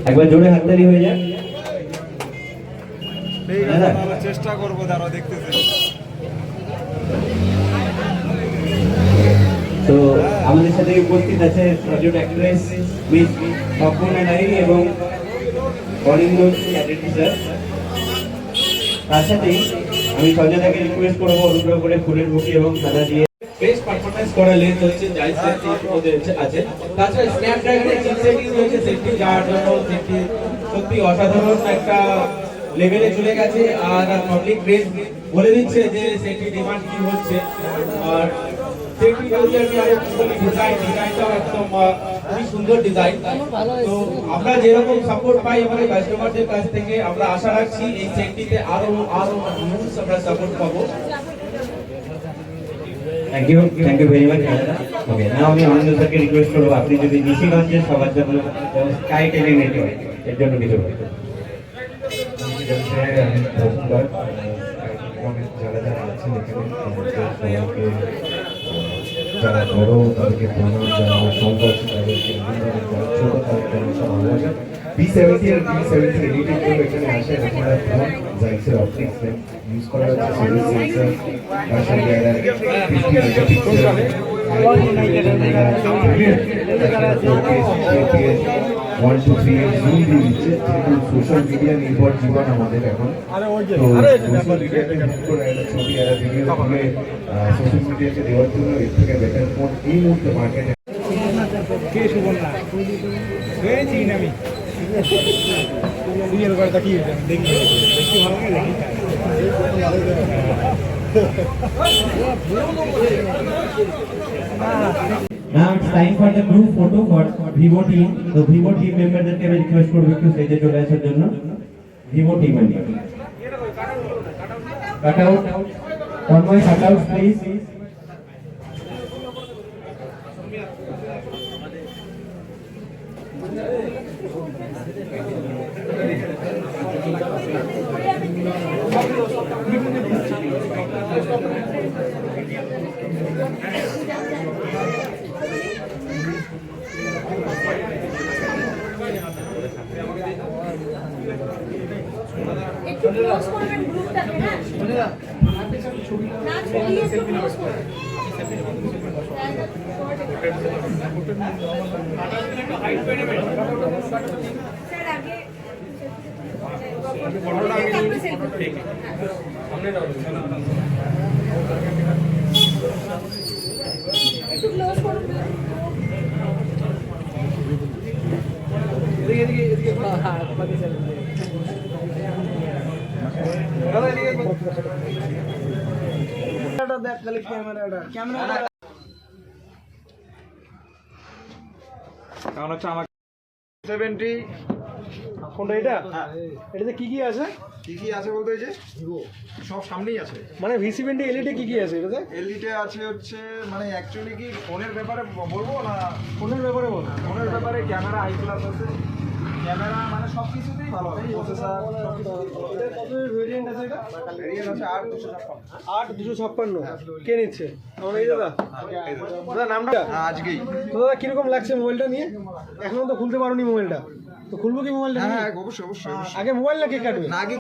একবার জোরে হাততালি হয়ে যায়। চেষ্টা করবো, তারা দেখতেছে। তো আমাদের সাথে উপস্থিত আছে প্রজেক্ট অ্যাক্ট্রেস মিস অপর্ণা নারী এবং অরিন্দ চ্যাটার্জি স্যার। তার সাথেই আমি সঞ্জয়দাকে রিকোয়েস্ট করবো অনুগ্রহ করে ফুলের বুকে এবং সাদা দিয়ে বেস্ট পারফরম্যান্স করা লেন্স হচ্ছে যাই আছে। তাছাড়া স্ন্যাপড্রাগনের যে সেটিং রয়েছে সেটি যাওয়ার জন্য সেটি সত্যি অসাধারণ একটা লেভেলে চলে গেছে। আর পাবলিক প্রেস বলে দিচ্ছে যে সেটি ডিমান্ড কি হচ্ছে। আর সেটি যদি আমি আরেকটু বলি ডিজাইনটাও একদম খুবই সুন্দর ডিজাইন। তো আমরা যেরকম সাপোর্ট পাই আমাদের কাস্টমারদের কাছ থেকে, আমরা আশা রাখছি এই সেটটিতে আরো আমরা সাপোর্ট পাবো। Thank you very much. Okay, now আমি আনন্দ স্যারকে রিকোয়েস্ট করবো আপনি যদি নিশিগঞ্জের সবার জন্য স্কাই টেলি নেটওয়ার্ক এর জন্য কিছু যারা যারা আছেন এখানে সবাইকে, যারা বড় তাদেরকে প্রণাম, যারা সংবাদ তাদেরকে ছোট তাদেরকে ভালোবাসা। B70 আর B70 এডিটিং করে এখানে আসেন। আপনারা ফোন জাইক্সের অপটিক্স ইউজ করা হচ্ছে, সিরিজ সেন্সর, তার সঙ্গে 50 মেগাপিক্সেল সোশ্যাল মিডিয়া নির্ভর জীবন আমাদের এখন। তো সোশ্যাল মিডিয়াতে ছবি আর ভিডিও তুলে সোশ্যাল মিডিয়াতে দেওয়ার জন্য এর থেকে বেটার ফোন এই মুহূর্তে মার্কেটে Now it's time for the group photo for Vivo team. So Vivo team memberদেরকে আমি রিকোয়েস্ট করব একটু স্টেজে চলে আসার জন্য। Vivo team member cut out, one more cut out please. একটু ক্লোজ করবেন গ্রুপটাকে না না ছবি একটু ক্লোজ করবেন স্যার আগে একটু ক্লোজ করুন। কারণ হচ্ছে আমার 70 কোনটা এটা? এটাতে কি কি আছে? কি কি আছে বলতে যে সব সামনেই আছে। মানে V70 এলইডি কি কি আছে এটাতে? এলইডি আছে হচ্ছে মানে অ্যাকচুয়ালি কি ফোনের ব্যাপারে বলবো না ফোনের ব্যাপারে বলবো? ফোনের ব্যাপারে ক্যামেরা হাই ক্লাস আছে, ক্যামেরা মানে সব কিছুতেই ভালো হবে। প্রসেসর কত ভেরিয়েন্ট আছে? এটা ভেরিয়েন্ট আছে 8256 কে নিচ্ছে? আমার এই দাদা নামটা আজকেই। তো দাদা কিরকম লাগছে মোবাইলটা নিয়ে? এখনো তো খুলতে পারোনি মোবাইলটা, তো খুলবো কি মোবাইলটা? হ্যাঁ অবশ্যই অবশ্যই। আগে মোবাইল না কে কাটবে?